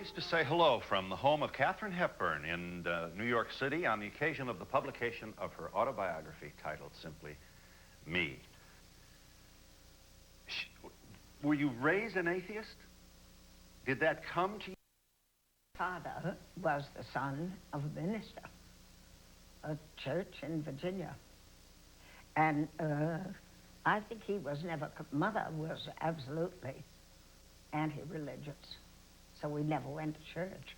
pleased to say hello from the home of Katharine Hepburn in New York City on the occasion of the publication of her autobiography titled simply, Me. Were you raised an atheist? Did that come to you? Father was the son of a minister, a church in Virginia. And I think he was never, mother was absolutely anti-religious. So we never went to church.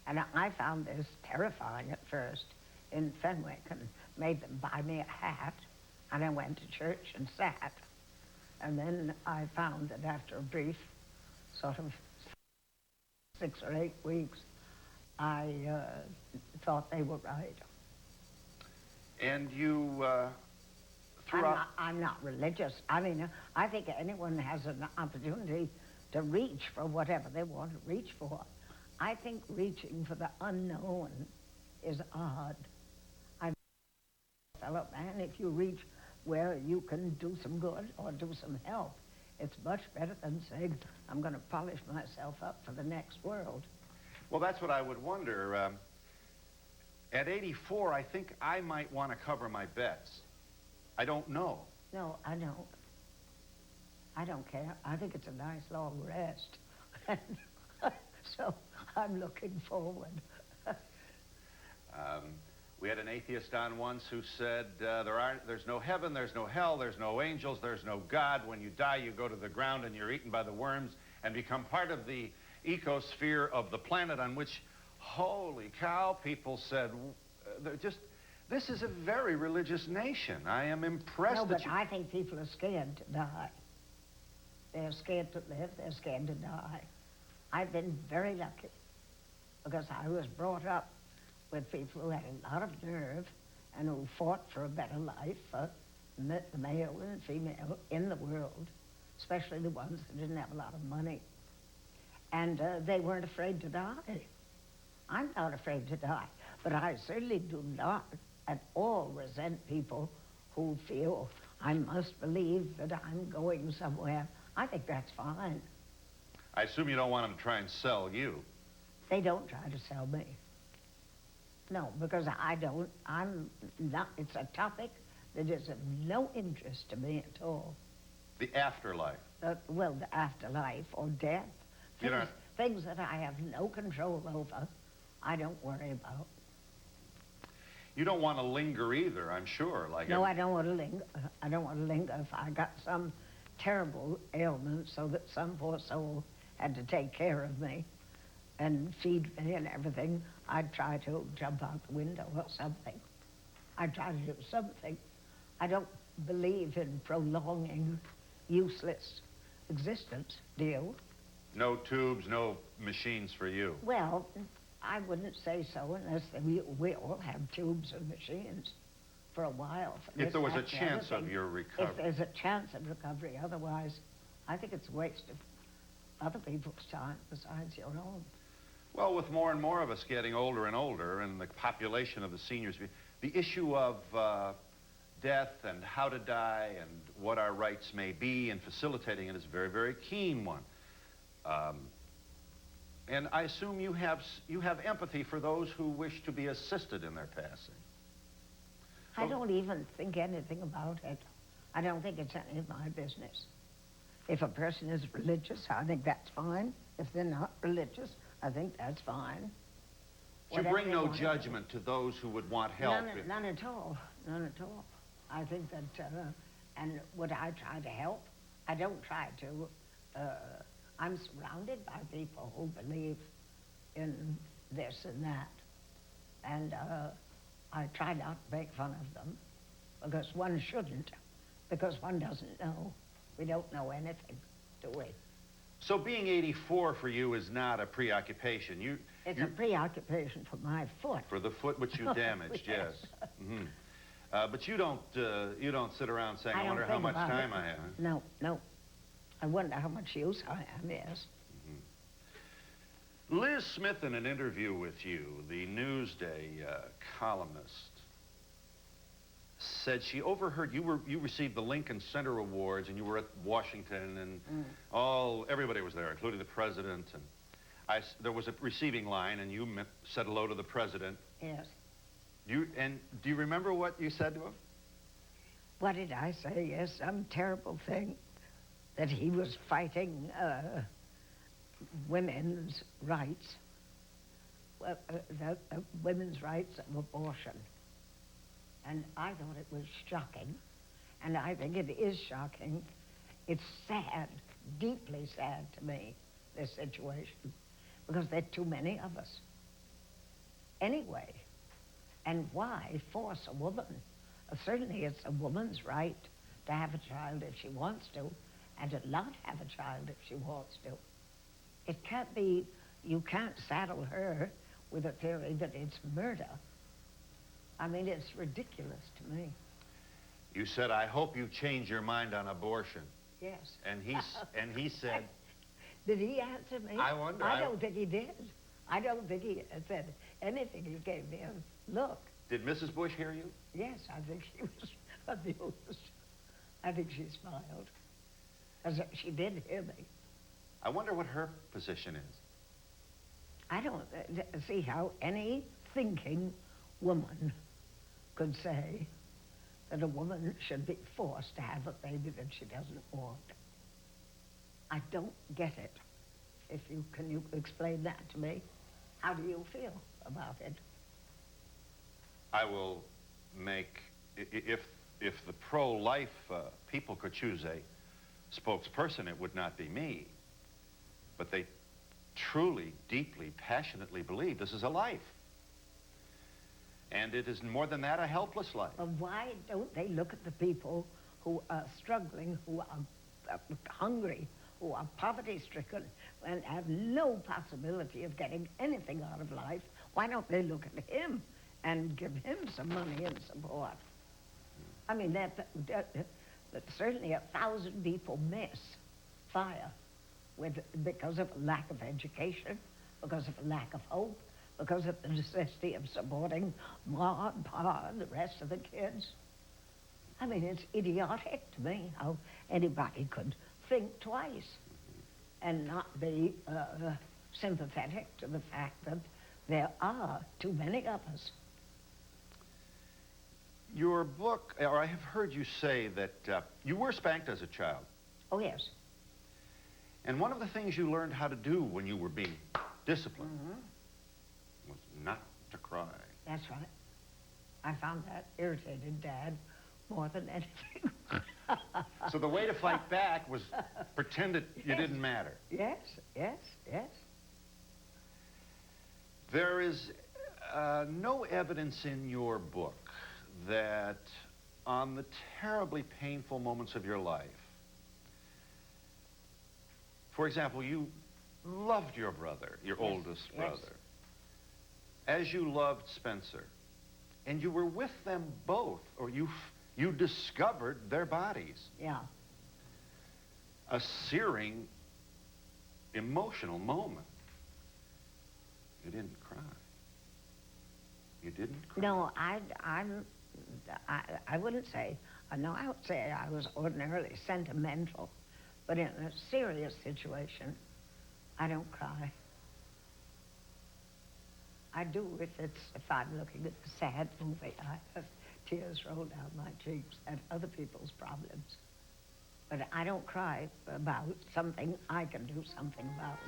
And I found this terrifying at first in Fenwick and made them buy me a hat. And I went to church and sat. And then I found that after a brief sort of 6 or 8 weeks, I thought they were right. And you I'm not religious. I mean, I think anyone has an opportunity to reach for whatever they want to reach for. I think reaching for the unknown is odd. Fellow man, if you reach where you can do some good or do some help, it's much better than saying, I'm going to polish myself up for the next world. Well, that's what I would wonder. At 84, I think I might want to cover my bets. I don't know. No, I don't. I don't care. I think it's a nice long rest. So I'm looking forward. We had an atheist on once who said, there's no heaven, there's no hell, there's no angels, there's no God. When you die, you go to the ground and you're eaten by the worms and become part of the ecosphere of the planet on which, holy cow, people said, this is a very religious nation. I am impressed. No, but I think people are scared to die. They're scared to live, they're scared to die. I've been very lucky because I was brought up with people who had a lot of nerve and who fought for a better life for the male and female in the world, especially the ones that didn't have a lot of money. And they weren't afraid to die. I'm not afraid to die, but I certainly do not at all resent people who feel I must believe that I'm going somewhere. I think that's fine. I assume you don't want them to try and sell you. They don't try to sell me. No, because I'm not, it's a topic that is of no interest to me at all. The afterlife. Well, the afterlife or death. Things that I have no control over, I don't worry about. You don't want to linger either, I'm sure. No, I don't want to linger. I don't want to linger if I got some terrible ailment so that some poor soul had to take care of me and feed me and everything. I'd try to jump out the window or something. I'd try to do something. I don't believe in prolonging useless existence, do you? No tubes, no machines for you. Well, I wouldn't say so unless we will have tubes and machines for a while. If there was a chance of your recovery. If there's a chance of recovery. Otherwise, I think it's a waste of other people's time besides your own. Well, with more and more of us getting older and older and the population of the seniors, the issue of death and how to die and what our rights may be and facilitating it is a very, very keen one. And I assume you have empathy for those who wish to be assisted in their passing. I don't even think anything about it. I don't think it's any of my business. If a person is religious, I think that's fine. If they're not religious, I think that's fine. You bring no judgment to those who would want help? None at all. None at all. I think that, and would I try to help? I don't try to. I'm surrounded by people who believe in this and that. And I try not to make fun of them because one shouldn't, because one doesn't know. We don't know anything, do we? So being 84 for you is not a preoccupation. It's a preoccupation for my foot. For the foot which you damaged, yes. Mm-hmm. But you don't sit around saying, I wonder how much time I have. No, no. I wonder how much use I am, yes. Mm-hmm. Liz Smith, in an interview with you, the Newsday columnist, said she overheard you received the Lincoln Center Awards and you were at Washington and everybody was there, including the president. And There was a receiving line, and you said hello to the president. Yes. Do you remember what you said to him? What did I say? Yes, some terrible thing that he was fighting women's rights, the women's rights of abortion. And I thought it was shocking, and I think it is shocking. It's sad, deeply sad to me, this situation, because there are too many of us. Anyway, and why force a woman? Certainly it's a woman's right to have a child if she wants to, and to not have a child if she wants to. It can't be, you can't saddle her with a theory that it's murder. I mean, it's ridiculous to me. You said, I hope you change your mind on abortion. Yes. And he said... Did he answer me? I wonder. I don't think he did. I don't think he said anything. He gave me a look. Did Mrs. Bush hear you? Yes, I think she was amused. I think she smiled. As she did hear me. I wonder what her position is. I don't see how any thinking woman could say that a woman should be forced to have a baby that she doesn't want. I don't get it. Can you explain that to me? How do you feel about it? I will make, if the pro-life people could choose a spokesperson, it would not be me. But they truly, deeply, passionately believe this is a life. And it is more than that, a helpless life. But why don't they look at the people who are struggling, who are hungry, who are poverty-stricken, and have no possibility of getting anything out of life? Why don't they look at him and give him some money and support? I mean, that certainly 1,000 people miss fire because of a lack of education, because of a lack of hope, because of the necessity of supporting Ma and Pa and the rest of the kids. I mean, it's idiotic to me how anybody could think twice and not be sympathetic to the fact that there are too many of us. Your book, or I have heard you say that you were spanked as a child. Oh, yes. And one of the things you learned how to do when you were being disciplined was not to cry. That's right. I found that irritated Dad more than anything. So the way to fight back was pretend that you didn't matter. Yes, yes, yes. There is no evidence in your book that on the terribly painful moments of your life, for example, you loved your brother, your oldest brother, as you loved Spencer, and you were with them both, or you discovered their bodies. Yeah. A searing, emotional moment. You didn't cry. You didn't cry. No, I wouldn't say, no, I would say I was ordinarily sentimental, but in a serious situation, I don't cry. I do if I'm looking at a sad movie. I have tears roll down my cheeks at other people's problems. But I don't cry about something I can do something about.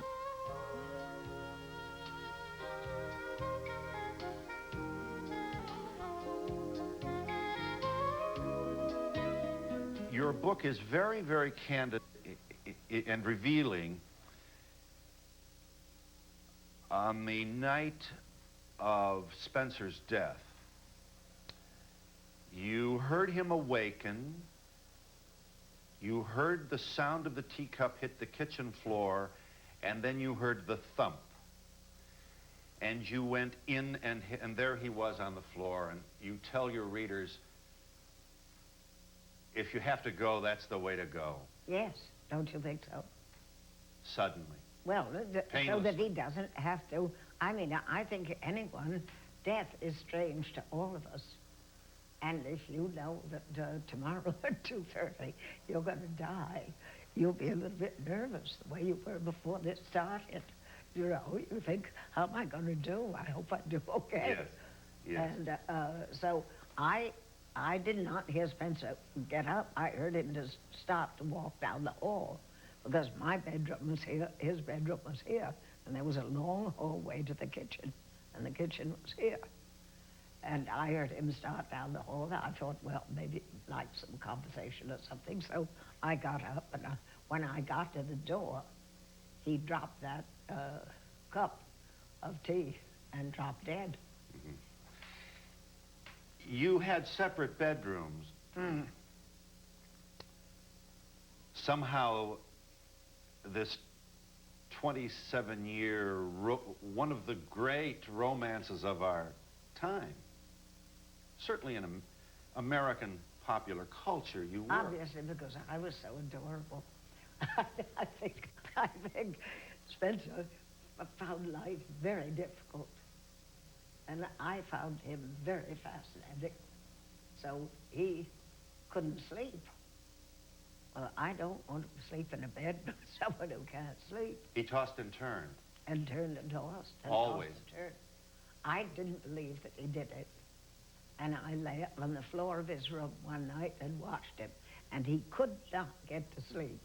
Your book is very, very candid and revealing. On the night of Spencer's death, you heard him awaken, you heard the sound of the teacup hit the kitchen floor, and then you heard the thump. And you went in, and there he was on the floor, and you tell your readers, if you have to go, that's the way to go. Yes, don't you think so? Suddenly. Well, so that he doesn't have to. I mean, I think death is strange to all of us. And if you know that tomorrow at 2:30 you're going to die, you'll be a little bit nervous the way you were before this started. You know, you think, how am I going to do? I hope I do okay. Yes. Yes. And so I did not hear Spencer get up. I heard him just stop to walk down the hall because my bedroom was here, his bedroom was here, and there was a long hallway to the kitchen, and the kitchen was here. And I heard him start down the hall. I thought, well, maybe like some conversation or something. So I got up, and when I got to the door, he dropped that cup of tea and dropped dead. Mm-hmm. You had separate bedrooms. Mm. Somehow, this 27-year, one of the great romances of our time, certainly in American popular culture, you were. Obviously, because I was so adorable. I think Spencer found life very difficult, and I found him very fascinating. So he couldn't sleep. Well, I don't want to sleep in a bed with someone who can't sleep. He tossed and turned. And turned and tossed. And Always. Tossed and turned. I didn't believe that he did it. And I lay up on the floor of his room one night and watched him. And he could not get to sleep.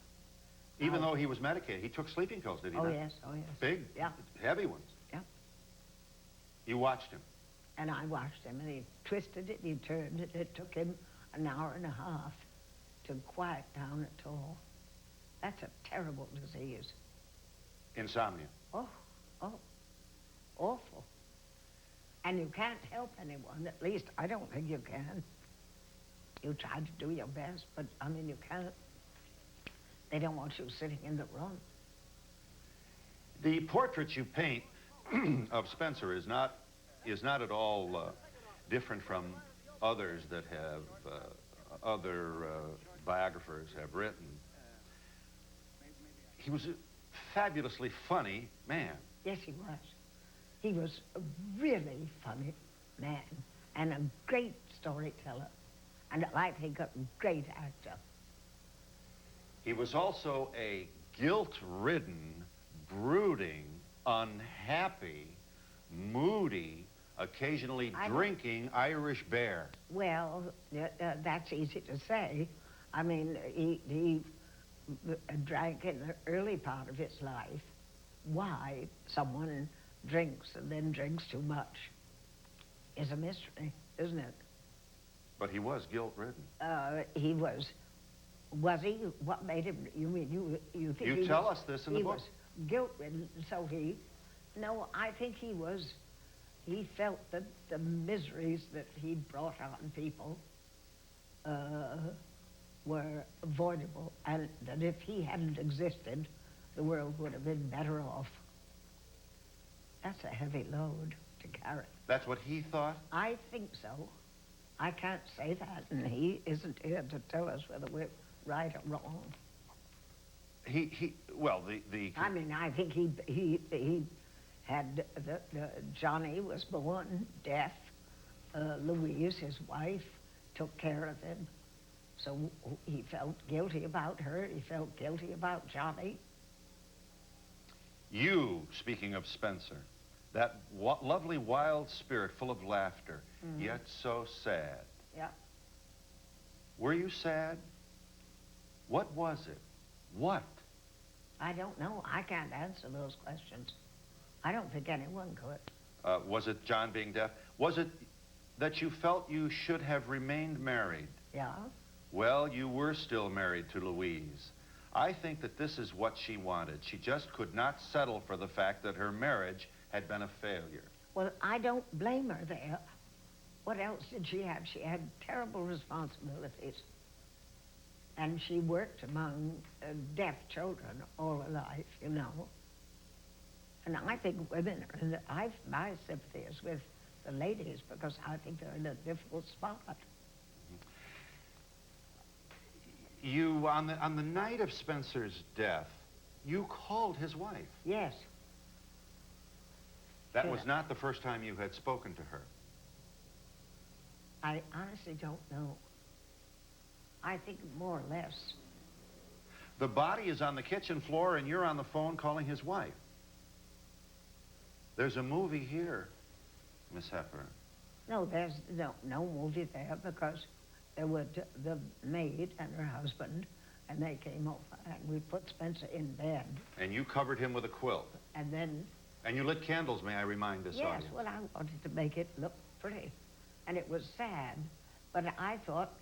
Even though he was medicated. He took sleeping pills, did he not? Oh, yes, oh, yes. Big, yeah. Heavy ones. Yeah. You watched him. And I watched him, and he twisted it, he turned it. It took him an hour and a half to quiet down at all. That's a terrible disease. Insomnia. Oh, awful. And you can't help anyone. At least I don't think you can. You try to do your best, but I mean, you can't. They don't want you sitting in the room. The portrait you paint of Spencer is not at all different from others that have other biographers have written. He was a fabulously funny man. Yes, he was. He was a really funny man and a great storyteller, and I think a great actor. He was also a guilt-ridden, brooding, unhappy, moody, occasionally drinking Irish bear. Well, that's easy to say. I mean, he drank in the early part of his life. Why someone drinks and then drinks too much is a mystery, isn't it? But he was guilt-ridden. He was. Was he? What made him? You mean you think you tell us this in the book? He was guilt-ridden, so he. No, I think he was. He felt that the miseries that he'd brought on people were avoidable, and that if he hadn't existed, the world would have been better off. That's a heavy load to carry. That's what he thought? I think so. I can't say that, and he isn't here to tell us whether we're right or wrong. Well, I mean, I think he had, Johnny was born deaf. Louise, his wife, took care of him. So he felt guilty about her. He felt guilty about Johnny. You, speaking of Spencer, that lovely wild spirit full of laughter, yet so sad. Yeah. Were you sad? What was it? What? I don't know. I can't answer those questions. I don't think anyone could. Was it John being deaf? Was it that you felt you should have remained married? Yeah. Well, you were still married to Louise. I think that this is what she wanted. She just could not settle for the fact that her marriage had been a failure. Well, I don't blame her there. What else did she have? She had terrible responsibilities. And she worked among deaf children all her life, you know. And I think women are in my sympathy is with the ladies because I think they're in a difficult spot. You, on the night of Spencer's death, you called his wife. Yes. That was not the first time you had spoken to her. I honestly don't know. I think more or less. The body is on the kitchen floor and you're on the phone calling his wife. There's a movie here, Miss Hepburn. No, there's no movie there because there were the maid and her husband, and they came over, and we put Spencer in bed. And you covered him with a quilt. And then... And you lit candles, may I remind this Yes, audience? well, I wanted to make it look pretty. And it was sad, but I thought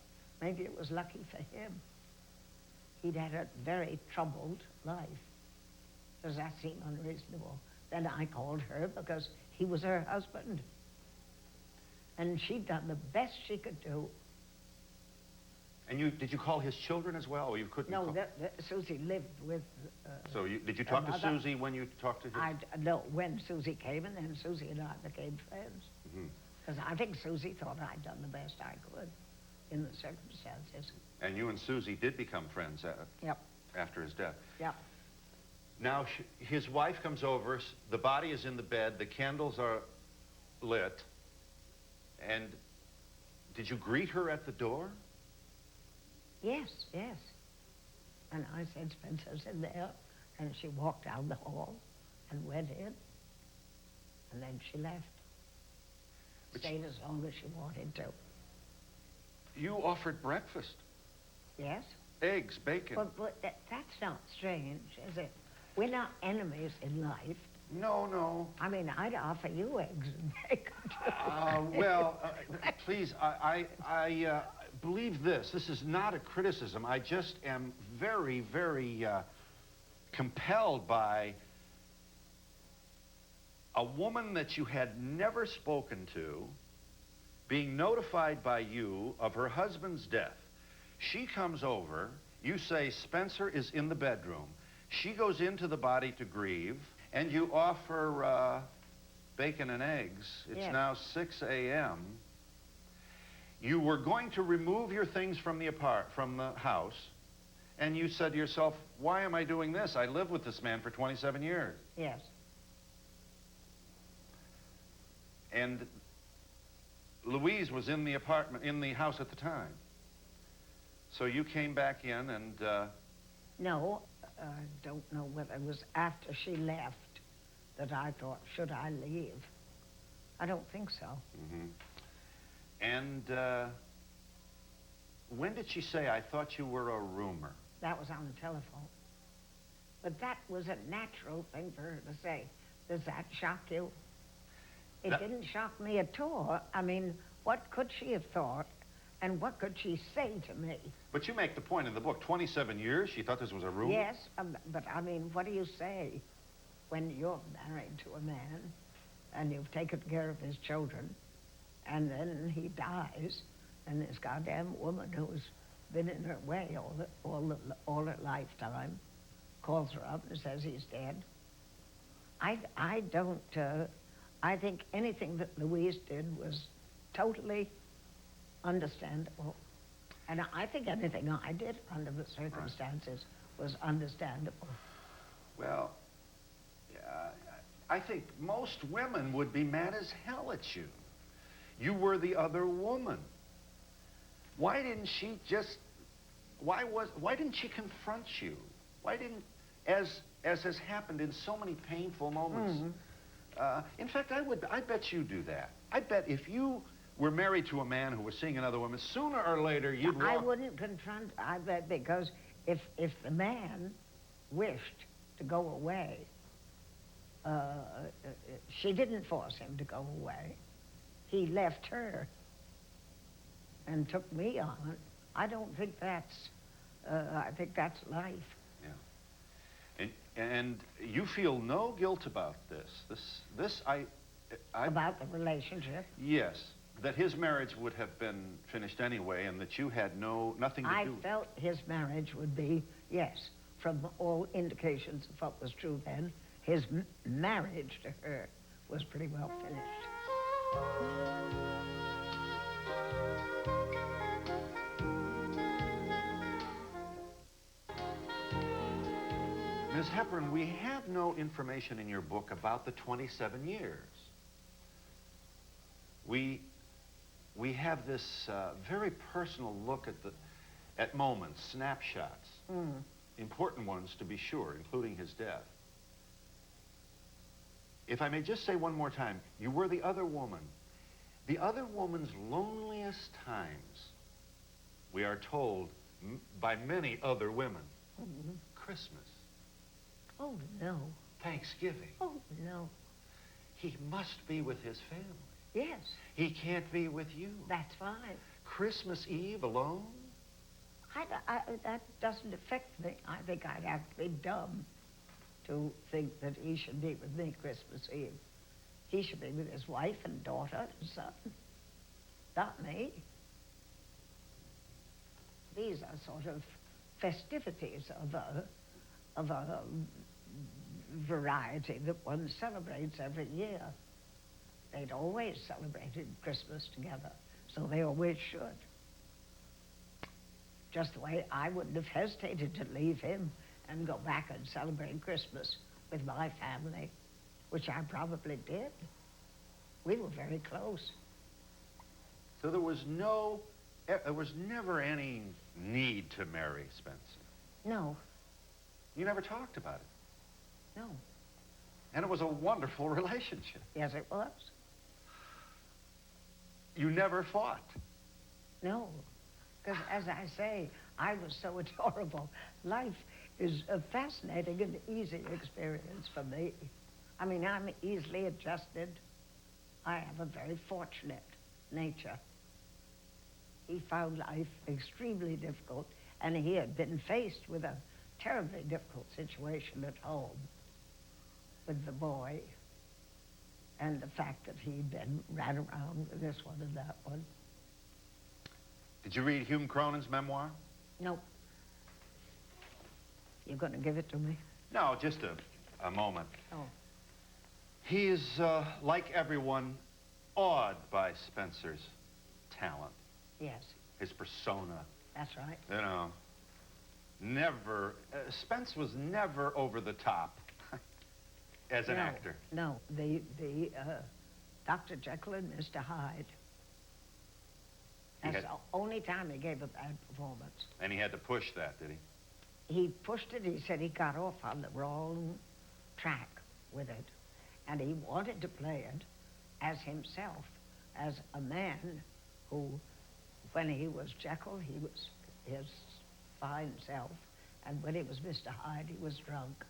maybe it was lucky for him. He'd had a very troubled life. Does that seem unreasonable? Then I called her because he was her husband. And she'd done the best she could do. And did you call his children as well, or you couldn't No, call? Susie lived with... So did you talk to Susie when you talked to him? No, when Susie came, and then Susie and I became friends. Because I think Susie thought I'd done the best I could in the circumstances. And you and Susie did become friends Yep. after his death. Yep. Now, his wife comes over, the body is in the bed, the candles are lit, and did you greet her at the door? Yes, yes. And I said, Spencer's in there, and she walked down the hall and went in, and then she left. Stayed as long as she wanted to. You offered breakfast. Yes. Eggs, bacon. But that's not strange, is it? We're not enemies in life. No, no. I mean, I'd offer you eggs and bacon, too. Well, please, I believe this. This is not a criticism. I just am very, very compelled by a woman that you had never spoken to being notified by you of her husband's death. She comes over, you say Spencer is in the bedroom. She goes into the body to grieve, and you offer bacon and eggs. It's now 6 a.m. You were going to remove your things from the house, and you said to yourself, why am I doing this? I lived with this man for 27 years. Yes. And Louise was in the house at the time. So you came back in and... No, I don't know whether it was after she left that I thought, should I leave? I don't think so. And when did she say, I thought you were a rumor? That was on the telephone. But that was a natural thing for her to say. Does that shock you? It didn't shock me at all. I mean, what could she have thought, and what could she say to me? But you make the point in the book, 27 years, she thought this was a rumor? Yes, but I mean, what do you say when you're married to a man, and you've taken care of his children, and then he dies, and this goddamn woman who's been in her way all her lifetime calls her up and says he's dead? I don't... I think anything that Louise did was totally understandable. And I think anything I did under the circumstances was understandable. Well, I think most women would be mad as hell at you. You were the other woman. Why didn't she just... Why didn't she confront you? Why didn't... As has happened in so many painful moments... in fact, I bet you do that. I bet if you were married to a man who was seeing another woman, sooner or later you'd walk... I wouldn't confront, I bet, because if the man wished to go away, she didn't force him to go away. He left her and took me on. I don't think that's, I think that's life. Yeah. And you feel no guilt about this. About the relationship? Yes, that his marriage would have been finished anyway, and that you had nothing to do. I felt his marriage would be, yes, from all indications of what was true then, his marriage to her was pretty well finished. Ms. Hepburn, we have no information in your book about the 27 years. We have this very personal look at moments, snapshots, important ones to be sure, including his death. If I may just say one more time, you were the other woman. The other woman's loneliest times, we are told by many other women. Mhm. Christmas, Oh, no. Thanksgiving. Oh, no. He must be with his family. Yes, He can't be with you. that's fine. Christmas Eve alone? That doesn't affect me. I think I'd have to be dumb to think that he should be with me Christmas Eve. He should be with his wife and daughter and son, not me. These are sort of festivities of a variety that one celebrates every year. They'd always celebrated Christmas together, so they always should. Just the way I wouldn't have hesitated to leave him and go back and celebrate Christmas with my family, which I probably did. We were very close. So there was never any need to marry Spencer. No, You never talked about it. no. And it was a wonderful relationship. Yes, it was. You never fought. No, because as I say, I was so adorable. Life is a fascinating and easy experience for me. I mean, I'm easily adjusted. I have a very fortunate nature. He found life extremely difficult, and he had been faced with a terribly difficult situation at home with the boy and the fact that he'd been ran around with this one and that one. Did you read Hume Cronin's memoir? Nope. You going to give it to me? No, just a moment. Oh. He is, like everyone, awed by Spencer's talent, Yes, his persona. that's right. You know, never, Spence was never over the top as an actor. No, the Dr. Jekyll and Mr. Hyde. That's the only time he gave a bad performance. And he had to push that, did he? He pushed it. He said he got off on the wrong track with it. And he wanted to play it as himself, as a man who, when he was Jekyll, he was his fine self. And when he was Mr. Hyde, he was drunk.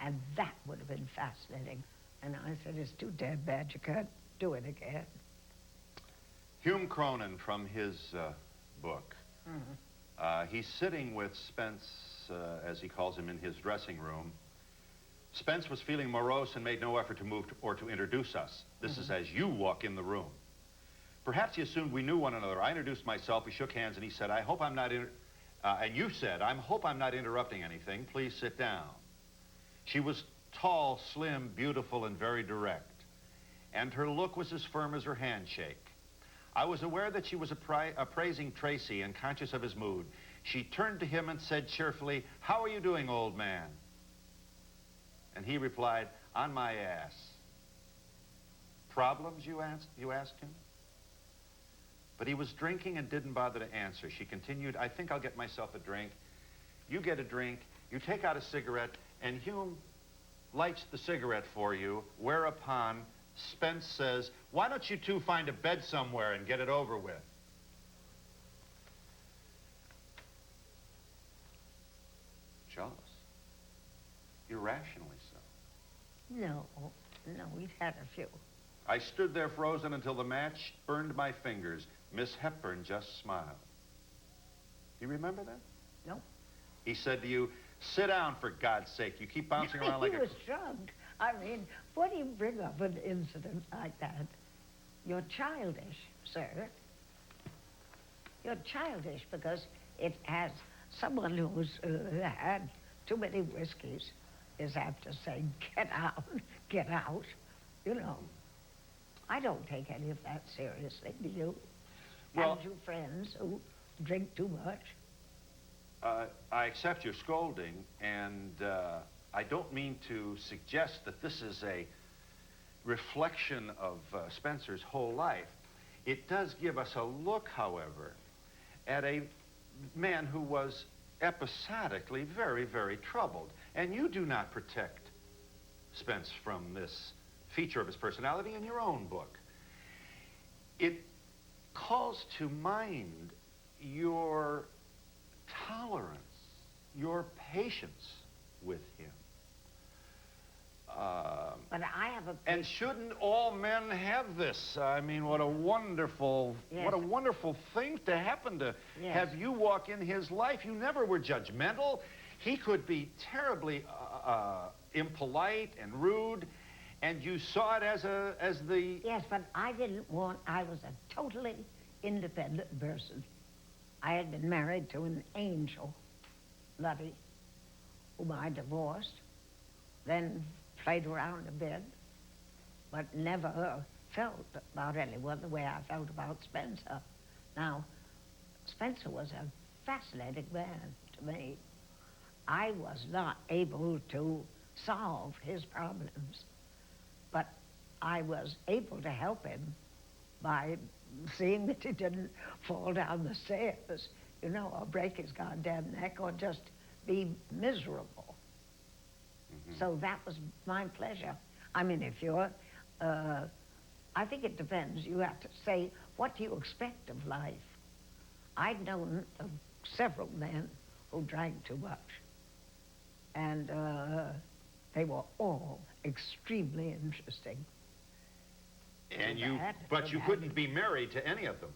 And that would have been fascinating. And I said, it's too dead bad. You can't do it again. Hume Cronin, from his book, he's sitting with Spence, as he calls him, in his dressing room. Spence was feeling morose and made no effort to move or to introduce us. This is as you walk in the room. Perhaps he assumed we knew one another. I introduced myself, we shook hands, and he said, I hope I'm not, and you said, I hope I'm not interrupting anything. Please sit down. She was tall, slim, beautiful, and very direct. And her look was as firm as her handshake. I was aware that she was appraising Tracy and conscious of his mood. She turned to him and said cheerfully, how are you doing, old man? And he replied, on my ass. Problems, you asked him? But he was drinking and didn't bother to answer. She continued, I think I'll get myself a drink. You get a drink, you take out a cigarette, and Hume lights the cigarette for you, whereupon Spence says, why don't you two find a bed somewhere and get it over with? Jealous. Irrationally so. No, we'd had a few. I stood there frozen until the match burned my fingers. Miss Hepburn just smiled. You remember that? No. He said to you, sit down, for God's sake. You keep bouncing around like He was drunk. I mean, what do you bring up an incident like that? You're childish, sir. You're childish because it has someone who's had too many whiskeys is apt to say, get out, you know. I don't take any of that seriously, do you? Well, Have you friends who drink too much? I accept your scolding, and I don't mean to suggest that this is a reflection of Spencer's whole life. It does give us a look, however, at a man who was episodically very, very troubled. And you do not protect Spence from this feature of his personality in your own book. It calls to mind your tolerance, your patience with him. But I have a... And shouldn't all men have this? I mean, what a wonderful, Yes. what a wonderful thing to happen to Yes. have you walk in his life. You never were judgmental. He could be terribly impolite and rude, and you saw it as the... Yes, but I didn't want... I was a totally independent person. I had been married to an angel, Luddy, whom I divorced, then played around a bit, but never felt about anyone the way I felt about Spencer. Now, Spencer was a fascinating man to me. I was not able to solve his problems, but I was able to help him by seeing that he didn't fall down the stairs, you know, or break his goddamn neck, or just be miserable. So that was my pleasure. I mean, if you're, I think it depends. You have to say, what do you expect of life? I'd known of several men who drank too much. And they were all extremely interesting. And but you couldn't be married to any of them.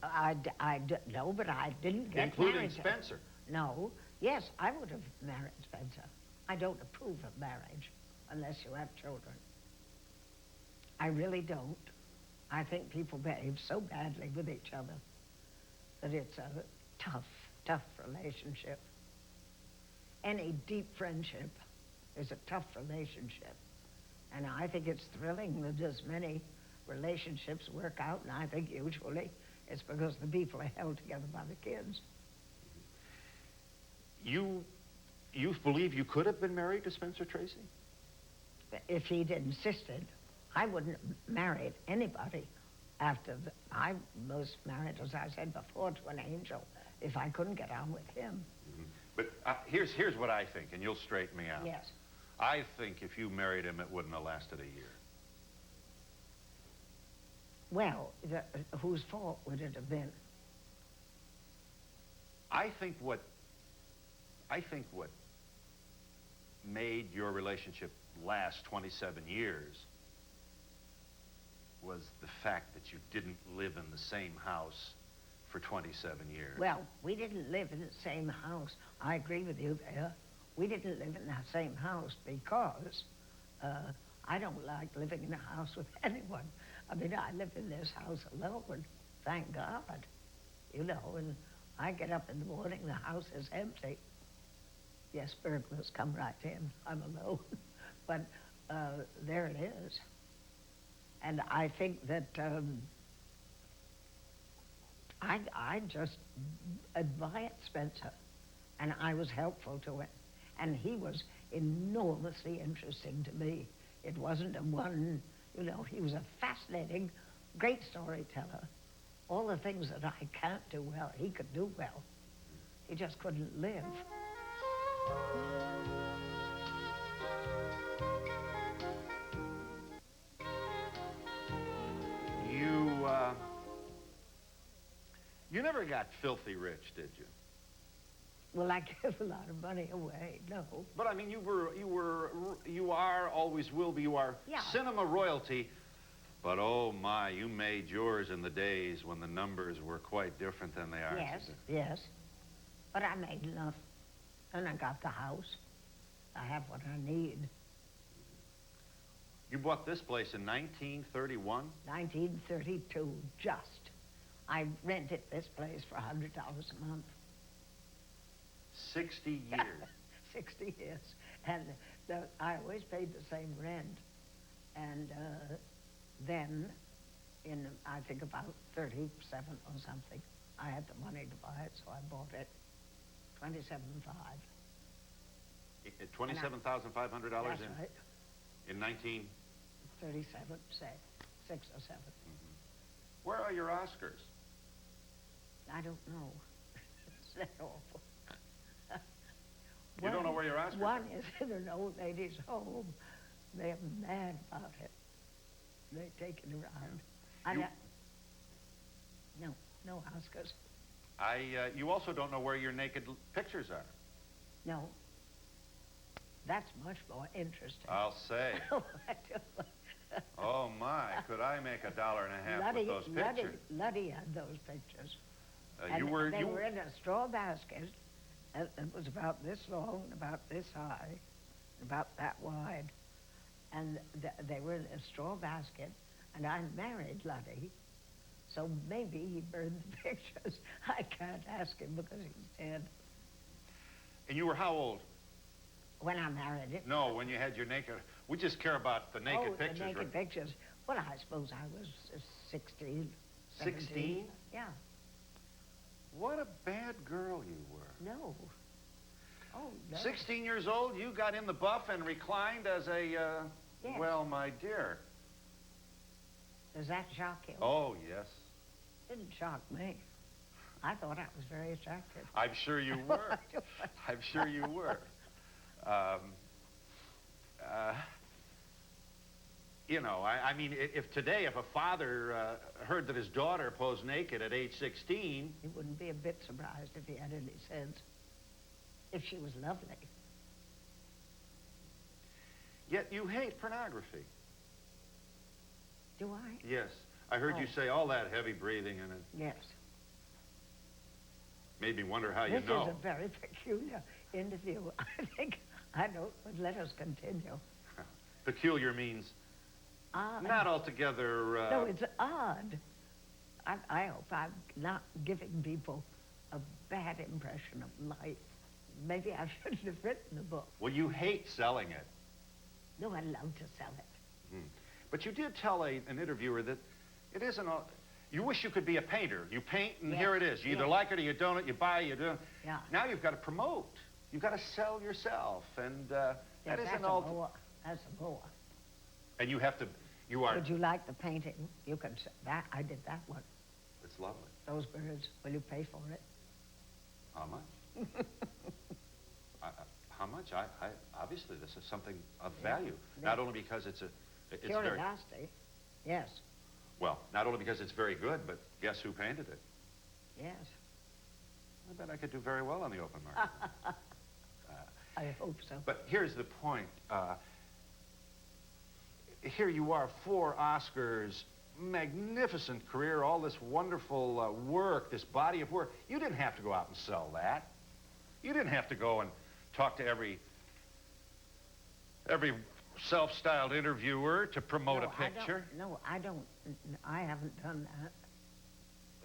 No, but I didn't get including married. Spencer. No. Yes, I would have married Spencer. I don't approve of marriage unless you have children. I really don't. I think people behave so badly with each other that it's a tough relationship. Any deep friendship is a tough relationship. And I think it's thrilling that as many relationships work out, and I think usually it's because the people are held together by the kids. You believe you could have been married to Spencer Tracy? If he'd insisted, I wouldn't have married anybody after I was married, as I said before, to an angel, if I couldn't get on with him. But here's what I think, and you'll straighten me out. Yes. I think if you married him, it wouldn't have lasted a year. Well, whose fault would it have been? I think what made your relationship last 27 years was the fact that you didn't live in the same house for 27 years. Well, we didn't live in the same house. I agree with you there. We didn't live in the same house because I don't like living in a house with anyone. I mean, I live in this house alone, thank God, you know, and I get up in the morning, the house is empty. Yes, burglars come right in, I'm alone, but there it is. And I think that I just admired Spencer, and I was helpful to him, and he was enormously interesting to me. It wasn't a one, you know, he was a fascinating, great storyteller. All the things that I can't do well, he could do well. He just couldn't live. You never got filthy rich, did you? Well, I give a lot of money away, no. But I mean, you are, always will be, you are cinema royalty. But oh my, you made yours in the days when the numbers were quite different than they are Yes, today. yes. But I made enough. And I got the house. I have what I need. You bought this place in 1931? 1932, just. I rented this place for $100 a month. 60 years. 60 years. And I always paid the same rent. And then, in, I think about 37 or something, I had the money to buy it, so I bought it. $27,500. $27,500 That's right. in 19... 37, say, 6 or 7. Where are your Oscars? I don't know. It's that awful. You don't know where your Oscars are? One is in an old lady's home, They're mad about it. They take it around. No Oscars. You also don't know where your naked pictures are. No. That's much more interesting. I'll say. Oh, my. Could I make $1.50 with those pictures? Luddy had those pictures. They were in a straw basket. It was about this long, about this high, about that wide. And they were in a straw basket. And I married Luddy. So maybe he burned the pictures. I can't ask him because he's dead. And you were how old? When I married him. No, when you had your naked... We just care about the naked pictures, the naked right? pictures. Well, I suppose I was 16, 17. 16? Yeah. What a bad girl you were. No. Oh, no. 16 years old, you got in the buff and reclined as a, Yes. Well, my dear. Does that shock you? Oh, yes. Didn't shock me. I thought I was very attractive. I'm sure you were. I'm sure you were. You know, I mean, if today, if a father heard that his daughter posed naked at age 16... He wouldn't be a bit surprised if he had any sense. If she was lovely. Yet you hate pornography. Do I? Yes. I heard you say all that heavy breathing and it Yes. made me wonder how you know. This is a very peculiar interview. I don't, but let us continue. Peculiar means not altogether... No, it's odd. I hope I'm not giving people a bad impression of life. Maybe I shouldn't have written the book. Well, you hate selling it. No, I love to sell it. But you did tell an interviewer that it isn't all... You wish you could be a painter. You paint, and here it is. You either like it or you don't. You buy, you don't. Yeah. Now you've got to promote. You've got to sell yourself, and that isn't all... That's a bore. And you have to... You are... Would you like the painting? You can... That I did that one. It's lovely. Those birds. Will you pay for it? How much? How much? Obviously, this is something of value. Not only because it's Curiosity. Yes. Well, not only because it's very good, but guess who painted it? Yes. I bet I could do very well on the open market. I hope so. But here's the point. Here you are, 4 Oscars, magnificent career, all this wonderful work, this body of work. You didn't have to go out and sell that. You didn't have to go and talk to every self-styled interviewer to promote a picture. I haven't done that.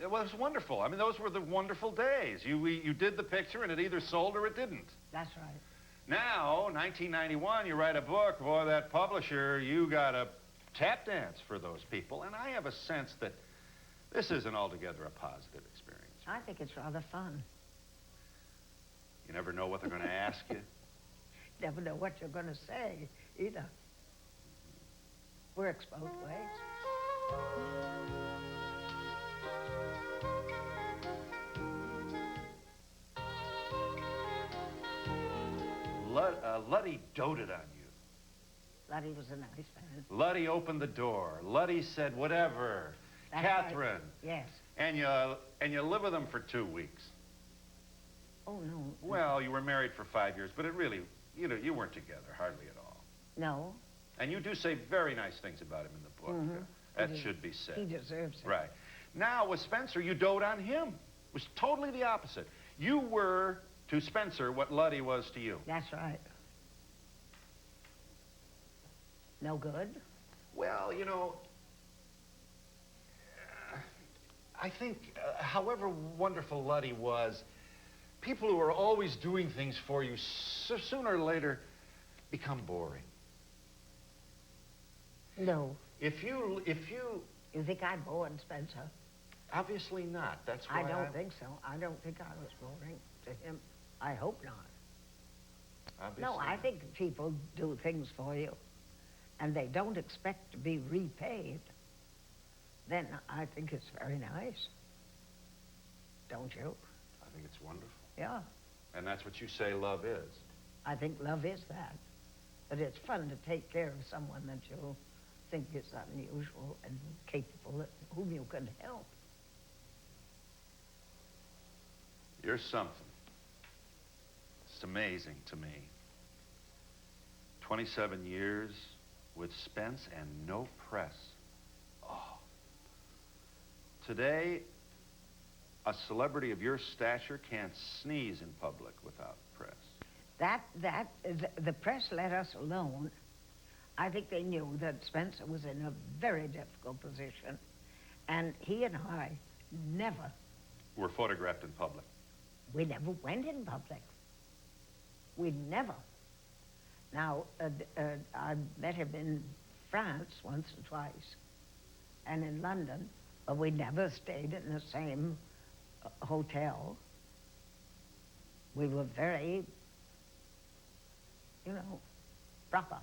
It was wonderful. I mean, those were the wonderful days. You did the picture, and it either sold or it didn't. That's right. Now, 1991, you write a book. Boy, that publisher, you got to tap dance for those people. And I have a sense that this isn't altogether a positive experience. I think it's rather fun. You never know what they're going to ask you. Never know what you're going to say, either. Works both ways. Luddy doted on you. Luddy was a nice man. Luddy opened the door. Luddy said, whatever. That's Katharine. Right. Yes. And you live with him for 2 weeks. Oh, no. Well, you were married for 5 years, but it really, you weren't together hardly at all. No. And you do say very nice things about him in the book. That should be said. He deserves it. Right. Now, with Spencer, you dote on him. It was totally the opposite. You were to Spencer what Luddy was to you. That's right. No good? Well, I think, however wonderful Luddy was, people who are always doing things for you sooner or later become boring. No. If you... You think I bored Spencer? Obviously not. That's why I don't think so. I don't think I was boring to him. I hope not. Obviously No, I not. think people do things for you, and they don't expect to be repaid. Then I think it's very nice. Don't you? I think it's wonderful. Yeah. And that's what you say love is. I think love is that. But it's fun to take care of someone that you think is unusual and capable, whom you can help. You're something. It's amazing to me. 27 years with Spence and no press. Oh. Today, a celebrity of your stature can't sneeze in public without press. The press let us alone. I think they knew that Spencer was in a very difficult position, and he and I never... Were photographed in public. We never went in public. We never. Now, I met him in France once or twice, and in London, but we never stayed in the same hotel. We were very, you know, proper.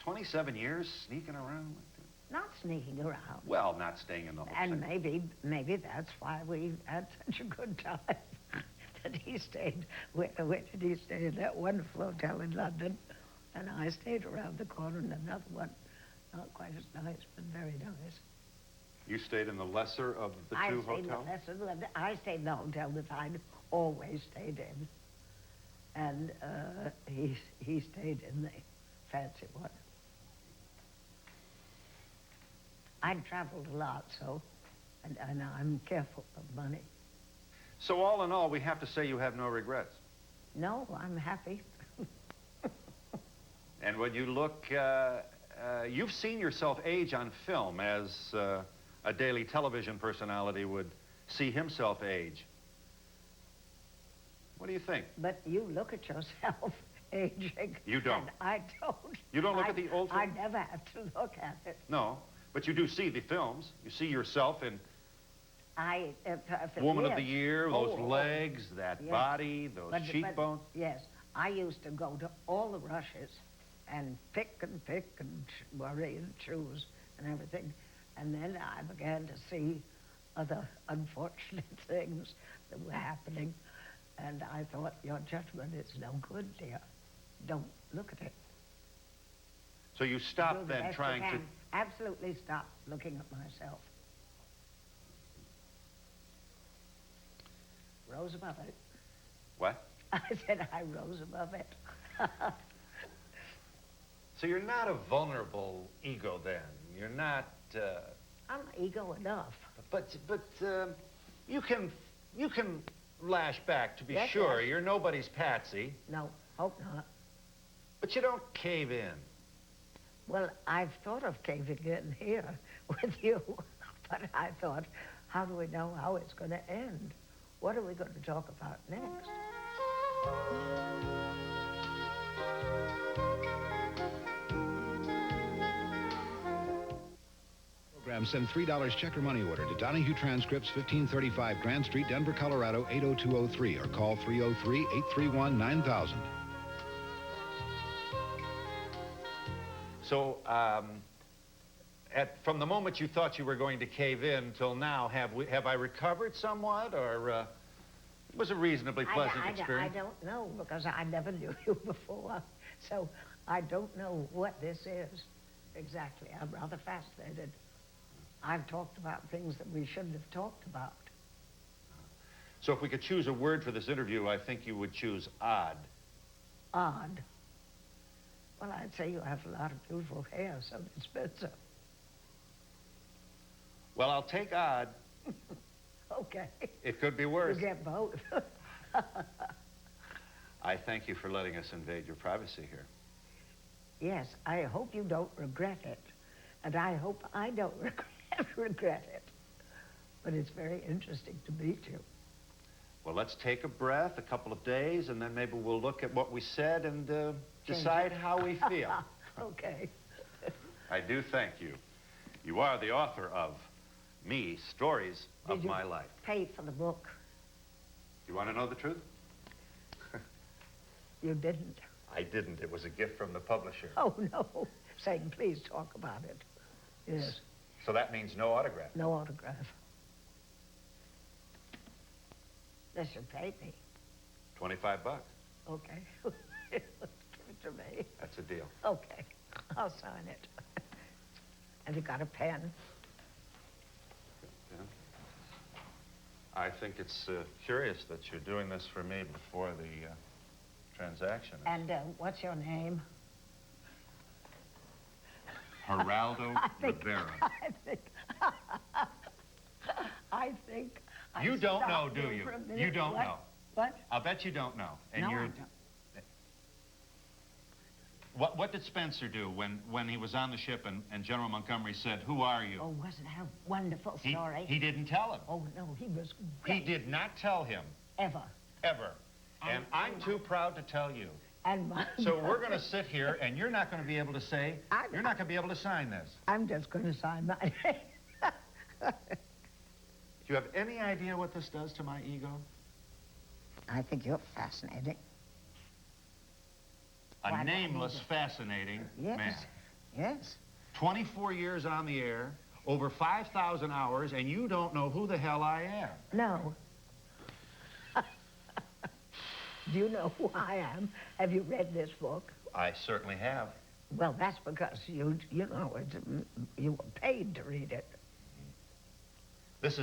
27 years sneaking around like that? Not sneaking around. Well, not staying in the hotel. And maybe that's why we had such a good time. That he stayed, where did he stay? In that wonderful hotel in London. And I stayed around the corner in another one. Not quite as nice, but very nice. You stayed in the lesser of the two hotels? I stayed in the hotel that I'd always stayed in. And he stayed in the fancy one. I'd traveled a lot, so, and I'm careful of money. So all in all, we have to say you have no regrets. No, I'm happy. And when you look, you've seen yourself age on film as a daily television personality would see himself age. What do you think? But you look at yourself aging. You don't. And I don't. You don't look at the old I films? never have to look at it. No, but you do see the films. You see yourself in Woman of the Year, those legs, that yes. body, those cheekbones. Yes, I used to go to all the rushes and pick and worry and choose and everything. And then I began to see other unfortunate things that were happening. And I thought, your judgment is no good, dear. Don't look at it. So you stopped then trying to... Absolutely stop looking at myself. Rose above it. What? I said I rose above it. So you're not a vulnerable ego then. You're not... I'm ego enough. But you can lash back, to be Yes, sure. yes. You're nobody's patsy. No, hope not. But you don't cave in. Well, I've thought of caving in here with you, but I thought, how do we know how it's going to end? What are we going to talk about next? Send $3 check or money order to Donahue Transcripts, 1535 Grand Street, Denver, Colorado, 80203, or call 303-831-9000. So, from the moment you thought you were going to cave in till now, have I recovered somewhat, or it was a reasonably pleasant experience? I don't know, because I never knew you before, so I don't know what this is exactly. I'm rather fascinated. I've talked about things that we shouldn't have talked about. So if we could choose a word for this interview, I think you would choose odd. Odd? Well, I'd say you have a lot of beautiful hair, so did Spencer. Well, I'll take odd. Okay. It could be worse. You get both. I thank you for letting us invade your privacy here. Yes, I hope you don't regret it. And I hope I don't regret it. But it's very interesting to meet you. Well, let's take a breath, a couple of days, and then maybe we'll look at what we said and decide how we feel. Okay. I do thank you. You are the author of Me, Stories of My Life. Pay for the book. You want to know the truth? You didn't. I didn't. It was a gift from the publisher. Oh, no. Saying, please talk about it. Yes. So that means no autograph? No autograph. This should pay me. $25. Okay. Give it to me. That's a deal. Okay. I'll sign it. Have you got a pen? Yeah. I think it's curious that you're doing this for me before the transaction. And what's your name? Geraldo Rivera. I think. You don't know, do stopped you? for a minute. You don't What? know. What? I'll bet you don't know. And No, I you're. don't. What did Spencer do when he was on the ship and General Montgomery said, "Who are you?" Oh, wasn't that a wonderful story? He didn't tell him. Oh, no, he was He great. did not tell him. Ever. Ever. And I'm too proud to tell you. And my So we're going to sit here, and you're not going to be able to say, I'm- you're not going to be able to sign this. I'm just going to sign my name. Do you have any idea what this does to my ego? I think you're fascinating. A Why do I nameless, need to- fascinating Yes. man. Yes. 24 years on the air, over 5,000 hours, and you don't know who the hell I am. No. Do you know who I am? Have you read this book? I certainly have. Well, that's because you were paid to read it. This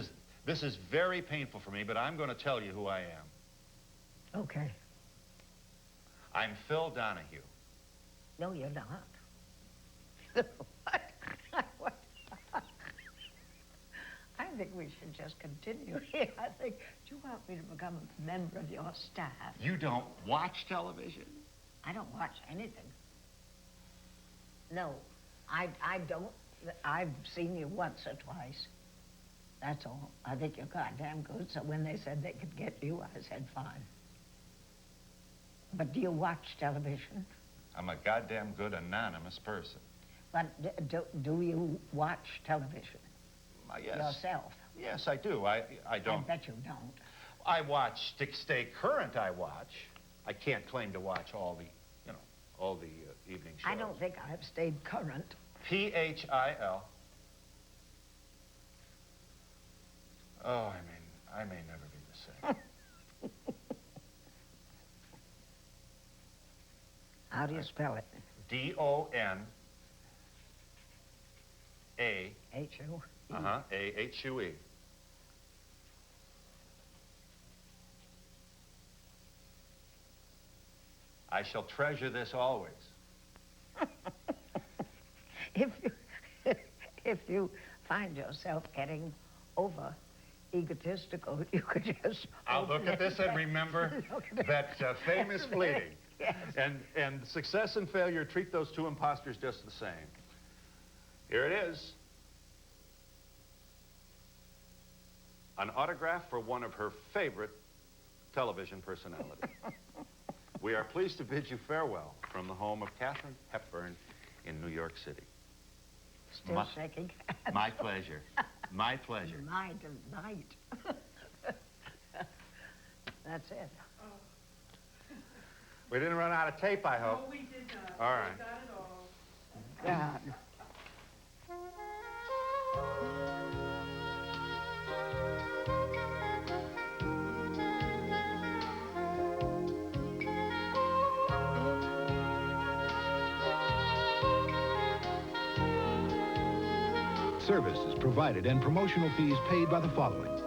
is very painful for me, but I'm going to tell you who I am. Okay. I'm Phil Donahue. No, you're not. What? I think we should just continue here. I think, do you want me to become a member of your staff? You don't watch television? I don't watch anything. No, I don't. I've seen you once or twice. That's all. I think you're goddamn good. So when they said they could get you, I said fine. But do you watch television? I'm a goddamn good anonymous person. But do you watch television Yes. yourself? Yes, I do. I don't. I bet you don't. I watch, to stay current, I watch. I can't claim to watch all the, all the evening shows. I don't think I've stayed current. P-H-I-L. Oh, I may never be the same. How do you spell it? D-O-N-A. H-U? A-H-U-E. I shall treasure this always. If you find yourself getting over egotistical, you could just... I'll look at this and remember that famous pleading. Yes. And success and failure treat those two imposters just the same. Here it is. An autograph for one of her favorite television personalities. We are pleased to bid you farewell from the home of Katharine Hepburn in New York City. Still shaking. My pleasure. My pleasure. My delight. That's it. We didn't run out of tape, I hope. No, we did not. All right. We got it all. God. Services provided and promotional fees paid by the following.